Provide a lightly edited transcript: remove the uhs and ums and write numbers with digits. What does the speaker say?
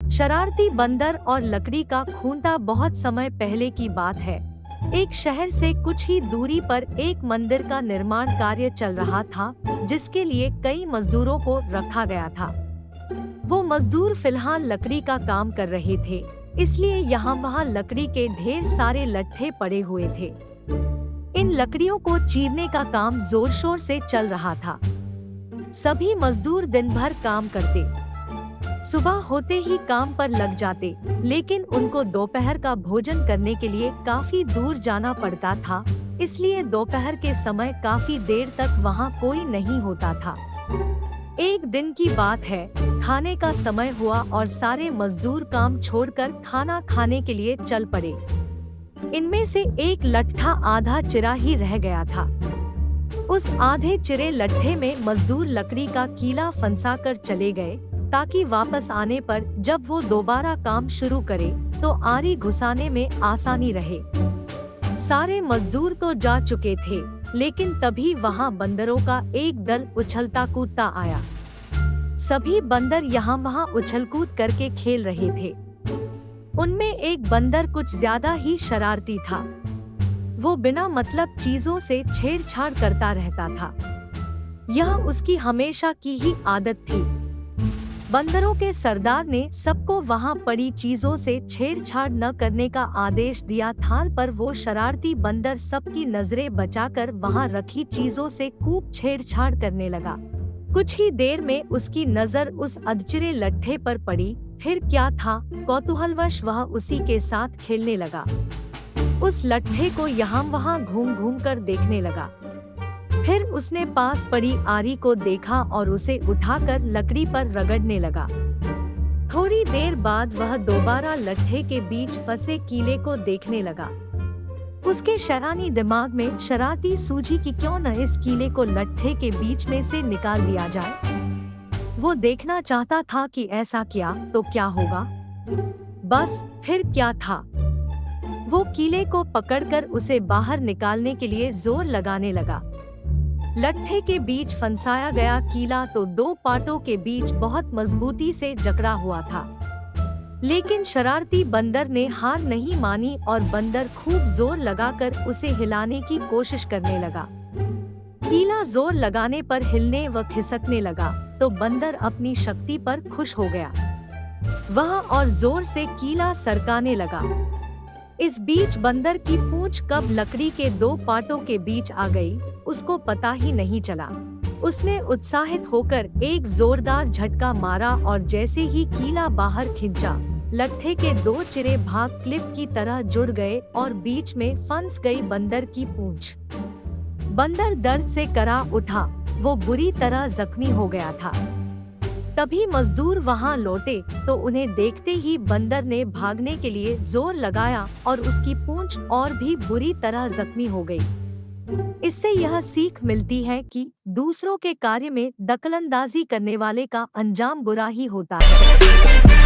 शरारती बंदर और लकड़ी का खूंटा। बहुत समय पहले की बात है। एक शहर से कुछ ही दूरी पर एक मंदिर का निर्माण कार्य चल रहा था, जिसके लिए कई मजदूरों को रखा गया था। वो मजदूर फिलहाल लकड़ी का काम कर रहे थे, इसलिए यहाँ वहाँ लकड़ी के ढेर सारे लट्ठे पड़े हुए थे। इन लकड़ियों को चीरने का काम जोर शोर से चल रहा था। सभी मजदूर दिन भर काम करते, सुबह होते ही काम पर लग जाते, लेकिन उनको दोपहर का भोजन करने के लिए काफी दूर जाना पड़ता था, इसलिए दोपहर के समय काफी देर तक वहाँ कोई नहीं होता था। एक दिन की बात है, खाने का समय हुआ और सारे मजदूर काम छोड़कर खाना खाने के लिए चल पड़े। इनमें से एक लट्ठा आधा चिरा ही रह गया था। उस आधे चिरे लट्ठे में मजदूर लकड़ी का कीला फंसाकर चले गए, ताकि वापस आने पर जब वो दोबारा काम शुरू करे तो आरी घुसाने में आसानी रहे। सारे मजदूर तो जा चुके थे, लेकिन तभी वहाँ बंदरों का एक दल उछलता कूदता आया। सभी बंदर यहाँ वहाँ उछल कूद करके खेल रहे थे। उनमें एक बंदर कुछ ज्यादा ही शरारती था। वो बिना मतलब चीजों से छेड़छाड़ करता रहता था। यह उसकी हमेशा की ही आदत थी। बंदरों के सरदार ने सबको वहाँ पड़ी चीजों से छेड़छाड़ न करने का आदेश दिया था, पर वो शरारती बंदर सबकी नजरें बचाकर वहाँ रखी चीजों से खूब छेड़छाड़ करने लगा। कुछ ही देर में उसकी नजर उस अधचिरे लट्ठे पर पड़ी। फिर क्या था, कौतूहलवश वह उसी के साथ खेलने लगा। उस लट्ठे को यहाँ वहाँ घूम घूम कर देखने लगा। फिर उसने पास पड़ी आरी को देखा और उसे उठाकर लकड़ी पर रगड़ने लगा। थोड़ी देर बाद वह दोबारा लट्ठे के बीच फंसे कीले को देखने लगा। उसके शैतानी दिमाग में शरारती सूझी कि क्यों न इस कीले को लट्ठे के बीच में से निकाल दिया जाए। वो देखना चाहता था कि ऐसा किया तो क्या होगा। बस फिर क्या था, वो कीले को पकड़कर उसे बाहर निकालने के लिए जोर लगाने लगा। लट्ठे के बीच फंसाया गया कीला तो दो पाटों के बीच बहुत मजबूती से जकड़ा हुआ था, लेकिन शरारती बंदर ने हार नहीं मानी और बंदर खूब जोर लगाकर उसे हिलाने की कोशिश करने लगा। कीला जोर लगाने पर हिलने व खिसकने लगा तो बंदर अपनी शक्ति पर खुश हो गया। वह और जोर से कीला सरकाने लगा। इस बीच बंदर की पूंछ कब लकड़ी के दो पाटों के बीच आ गई, उसको पता ही नहीं चला। उसने उत्साहित होकर एक जोरदार झटका मारा और जैसे ही कीला बाहर खींचा, लट्ठे के दो चिरे भाग क्लिप की तरह जुड़ गए और बीच में फंस गई बंदर की पूंछ। बंदर दर्द से करा उठा, वो बुरी तरह जख्मी हो गया था। तभी मजदूर वहां लौटे तो उन्हें देखते ही बंदर ने भागने के लिए जोर लगाया और उसकी पूंछ और भी बुरी तरह जख्मी हो गई। इससे यह सीख मिलती है कि दूसरों के कार्य में दखलंदाजी करने वाले का अंजाम बुरा ही होता है।